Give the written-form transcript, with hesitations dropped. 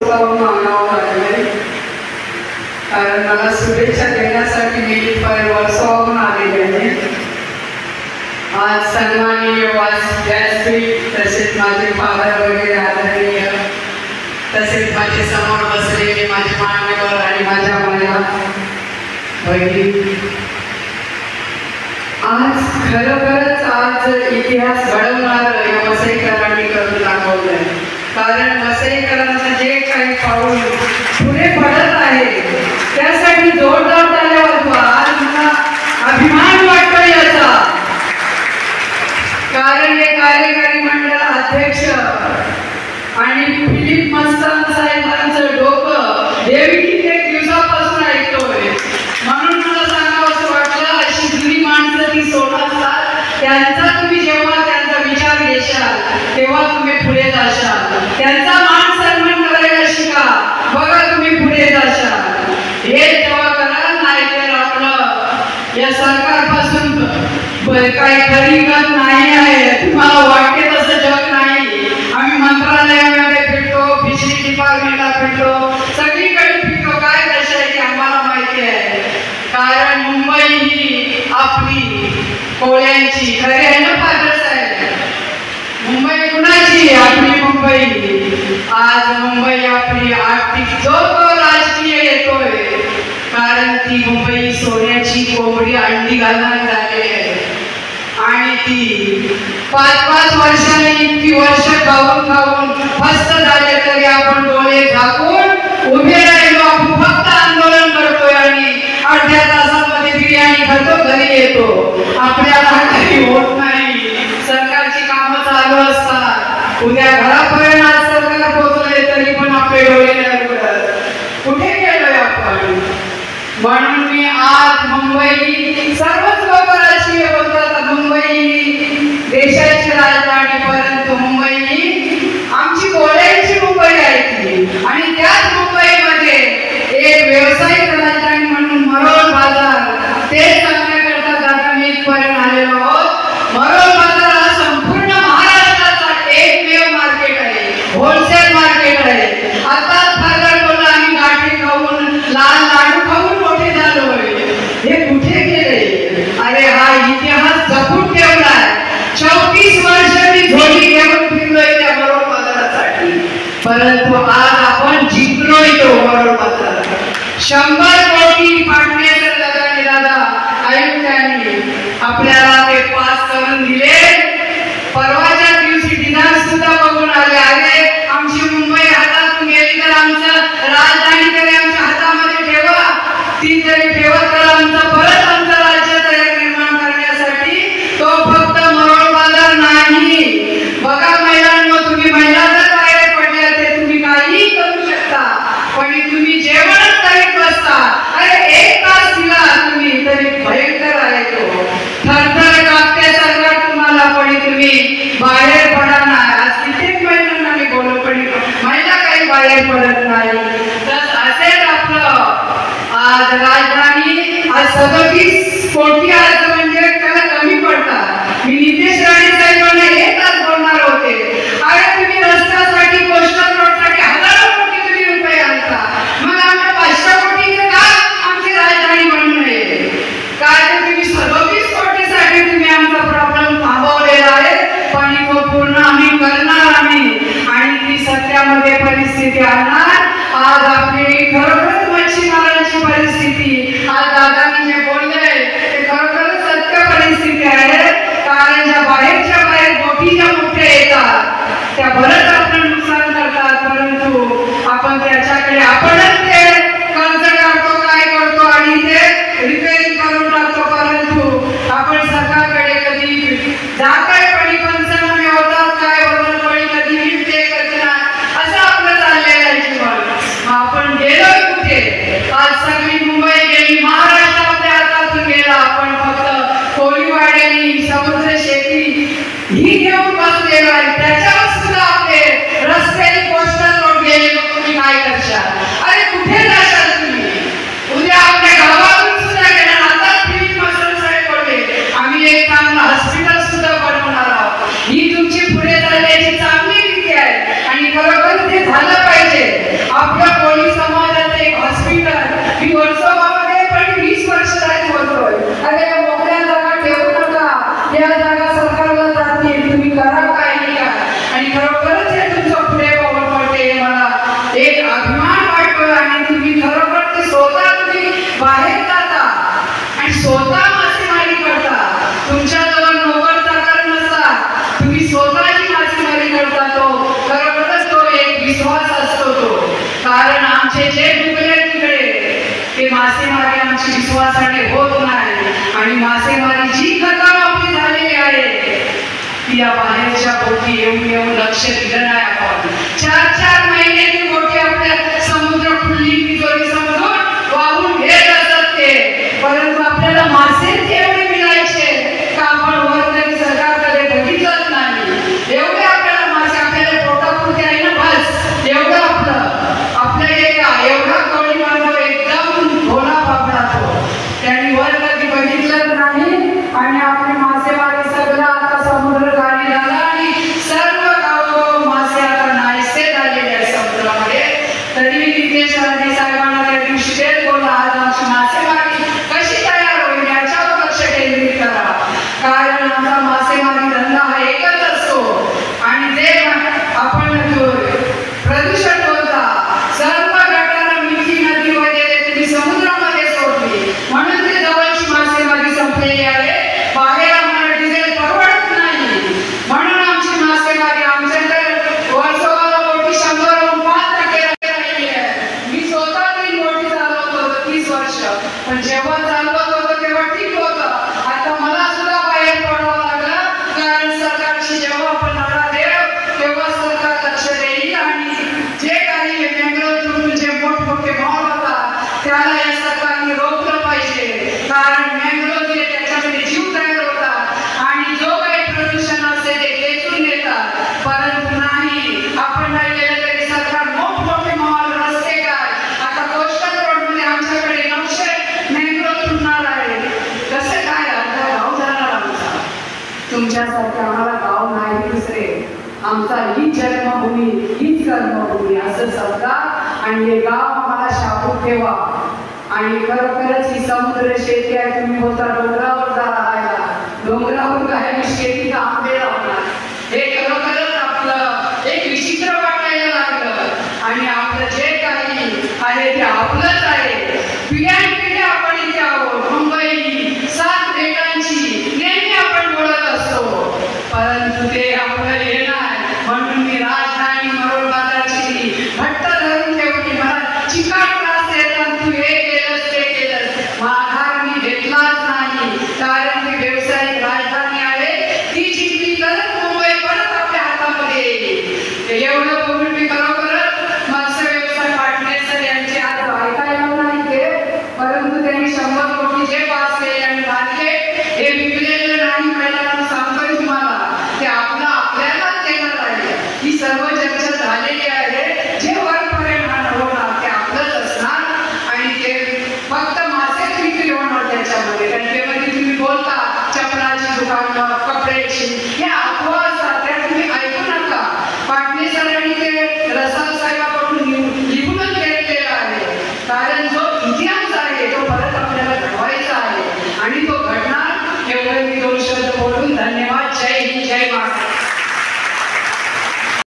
कारण मला शुभेच्छा देण्यासाठी मी वर्षावरून आलेले आहे. आज सन्माननीय व्यासपीठ तसेच माझे फादर वगैरे आदरणीय तसेच माझे समोर बसलेले माझे मान्यवर आणि माझ्या बहिणी, आज खरोखरच आज इतिहास घडवणार या वसईकरांनी करून दाखवलंय. कारण वसईकरांचं जे काही पाऊल पुढे पडत आहे त्यासाठी जोरदार ताल्या वाजवा. आज मला अभिमान वाटतो याचा. कारण हे कार्यकारी मंडळ अध्यक्ष आणि फिलिप मस्तान साहेबांचं डोकं हे मी कित्येक दिवसापासून ऐकतोय. म्हणून मला सांगावंसं वाटलं, अशी जुनी माणसं ती सोडतात, त्यांचा तुम्ही जेव्हा त्यांचा विचार घेशाल तेव्हा तुम्ही पुढे जाशाल. त्यांचा मान सन्मान करायला शिका, बघा तुम्ही पुढे जाशाल. हे तेव्हा करा, नाहीतर आपलं या सरकारपासून काही खरी गत नाही आहे. तुम्हाला वाटते तसं जग नाही. आम्ही मंत्रालयामध्ये फिरतो, बिजली डिपार्टमेंटला फिरतो, सगळीकडे फिरतो. काय दशा आहे ती आम्हाला माहिती आहे. कारण मुंबई ही आपली कोळ्यांची खरी आहे ना फादर साहेब. मुंबई कुणाची? आपली मुंबई. आज मुंबई आपली आर्थिक जो तो राजकीय येतोय, कारण ती मुंबई सोन्याची कोंबडी अंडी घालणार झाली आहे. आणि ती 5-5 वर्षांनी इतकी वर्ष खाऊन खाऊन फस्त झाले तरी आपण डोळे झाकून उभे राहिलो. आपण फक्त आंदोलन करतोय आणि अर्ध्या तासामध्ये बिर्याणी खातो, घरी येतो. आपल्याला काही होत नाही. सरकारची कामं चालू असतात. उद्या घरापर्यंत आज सरकार पोहोचले तरी पण आपले डोळे नाही उघडत. कुठे गेलोय आपण? म्हणून मी आज मुंबई, सर्वच लोक राजकीय बोलतात मुंबई देशाची राजधानी, परंतु मुंबई ही आमची कोळ्यांची मुंबई आहे ती. आणि त्याच मुंबईमध्ये एक व्यावसायिक राजधानी म्हणून मरोळ बाजार, ते सांगण्याकरता आता मी इथपर्यंत आलेलो आहोत. मरोळ बाजार हा संपूर्ण महाराष्ट्राचा एकमेव मार्केट आहे, होलसेल मार्केट आहे. आता फादर बोलला आम्ही गाठी खाऊन लाल लाडू खाऊन मोठे झालोय. हे कुठे गेले? अरे हा इतिहास जपून ठेवलाय. 34 वर्ष मी झोली घेऊन फिरलोय त्या मरोळ बाजारासाठी, परंतु आज आपण जिंकलोय तो मरोळ बाजार. 100 कोटी पाडण्याचं दादा आयुक्तांनी आपल्याला ते पास करून दिले. परवाच्या दिवशी दिनांक सुद्धा बघून आले. अरे आमची मुंबई हातातून गेली तर आमचं राजधानी तरी आमच्या हातामध्ये ठेवा, ती तरी ठेवत तर आमचं परत आमचं राज्य तयार निर्माण करण्यासाठी तो फक्त मरोळ बाजार नाही. बघा महिलांनो, तुम्ही महिला जर बाहेर पडल्या ते तुम्ही काहीही करू शकता, पण तुम्ही जेवणच करीत बसता. अरे 1 तास दिला तुम्ही तरी भयंकर आहे तो. थरथर कापते सरकार तुम्हाला, पण तुम्ही बाहेर पडा नाही. आज कित्येक महिलांना मी बोललो पण महिला काही बाहेर पडत नाही. तर असेच आपलं आज राजधानी आज 37 कोटी आज म्हणजे त्याला कमी पडतात. मी नितेश राणे साहेबांना 1 तास बोलणार होते. अरे तुम्ही रस्त्यासाठी, कोस्टल रोडसाठी हजारो कोटी तुम्ही रुपये आणता, मग आमच्या 500 कोटीचे का आमची राजधानी बनू नये? काय तर तुम्ही 37 कोटीसाठी तुम्ही आमचा प्रॉब्लेम थांबवलेला आहे, पण तो पूर्ण आम्ही करणार आम्ही. आणि ती सत्यामध्ये परिस्थिती आणणार. आज आपली खरोखरच मच्छीमारांची परिस्थिती, आज दादांनी जे बोलले ते खरोखरच सत्य परिस्थिती आहे. कारण ज्या बाहेरच्या बाहेर मोठीच्या मोठ्या येतात त्या बरंच आपलं नुकसान करतात, परंतु आपण त्याच्याकडे आपणच ते कर्ज काढतो, काय करतो आणि ते रिपेअरिंग करून टाकतो. परंतु आपण सरकारकडे कधी जाकायपणी पंचनामे होतात, काय होतं पडी कधी मिळते कधी नाही, असं आपलं चाललेलं आहे जीवन. आपण गेलोय कुठे? आज कारण आमचे जे डुबले तिकडे ते मासेमारी आमची विश्वासाने होत नाही आणि मासेमारी जी खतम आपली झालेली आहे ती या बाहेरच्या बोटी येऊन लक्ष दिलं नाही. आपण 4-4 महिने ती बोटी आपल्या समुद्र खुली जोरी समजून वाहून घेत असत ते, परंतु आपल्याला मासे एवढे मिळायचे का आपण वर तरी सरकारकडे बघितलंच नाही. एवढे आपल्याला मासे आपल्याला पोटापुरते आहे ना, बस एवढं आपलं एवढा कवळी मानव एकदम भोला बाबडा तो, त्यांनी वर कधी बघितलंच नाही आणि आपली मासेमारी सगळं आता समुद्र खाली झाला आणि सर्व गाव मासे आता नाहीसे झालेले आहे समुद्रामध्ये. तरी नितेश राणे साहेबांना त्या दिवशी तेच बोलला, आज आमची मासेमारी कशी तयार होईल याच्यावर लक्ष केंद्रित करा, कारण आमचा मासेमारी धंदा हा एकच असतो आणि जे आपण प्रदूषण बोलता सर्व गटार मिठी नदी वगैरे तुम्ही समुद्रामध्ये सोडली म्हणून ते जवळची मासेमारी संपलेली आहे. बाहेर आम्हाला डिझेल परवडत नाही म्हणून आमची मासेमारी आमच्याकडे वर्षभर बोटी 100% राहिली आहे. मी स्वतः 3 बोटी चालवत होतो 30 वर्ष, पण जेव्हा चालवत होतो तेव्हा ठीक होतं. आता मला सुद्धा बाहेर पडावं लागलं, कारण सरकारशी जेव्हा आपण लढा देऊ तेव्हा सरकार लक्ष देईल आणि जे काही मँग्रोव्ह जे मोठमोठे मॉल होता त्याला या सरकारने रोखलं पाहिजे, कारण मँग्रोव्ह जे त्याच्यामध्ये जीव तयार होतात आणि जो काही प्रदूषण असते ते खेचून देतात. परंतु नाही, आपण नाही केलं तरी सरकार मोठमोठे मॉल रस्ते काय आता कोस्टल रोडमध्ये आमच्याकडे 900 मँग्रोव्ह तुटणार आहे. कसं काय अर्धा गाव जाणार आमचा. तुमच्यासारखे आम्हाला गाव नाही दुसरे, आमचा ही जन्मभूमी हीच कर्मभूमी असं समजा आणि हे गाव आम्हाला शाबूत ठेवा. आणि खरोखरच ही समुद्र शेती आहे. तुम्ही बोलता डोंगरावर जा राहायला, डोंगरावर राहायला शेती आंबे लावणार, हे खरोखरच आपलं एक विचित्र वाटायला लागलं आणि आपलं जे काही आहे ते आपलंच आहे. पिढ्यानपिढ्या आपण इथे आहोत. मुंबई 7 बेटांची नेहमी आपण बोलत असतो, परंतु ते आपलं हे नाही. म्हणून मी राजधानी मरोड बाजारची घट्ट धरून ठेवली. मला चिकाट त्रास देतात, तू हे केलंस ते केलंस, माघार मी घेतलाच नाही, कारण ती व्यावसायिक राजधानी आहे. ती जिंकली तरच मुंबई परत आपल्या हातामध्ये येईल. एवढं बोलून मी खरोखरच मत्स्य व्यवसाय पाटणेसर यांचे आज ऐकायला नाही ते, परंतु त्यांनी 100 कोटी जे पास केले आणि भारतीय हे विकलेलं नाही. पहिल्यांदा सांगतोय तुम्हाला, ते आपल्यालाच देणार आहे. ही सर्व चर्चा झालेली आहे. जे वरपर्यंत होणार ते आपलंच असणार आणि ते फक्त मासेच विक्री होणार त्याच्यामध्ये. कारण त्यामध्ये तुम्ही बोलता चपलाची दुकानं, कपड्याची, या अफवा असतात त्या तुम्ही ऐकू नका. पाटणेसरांनी ते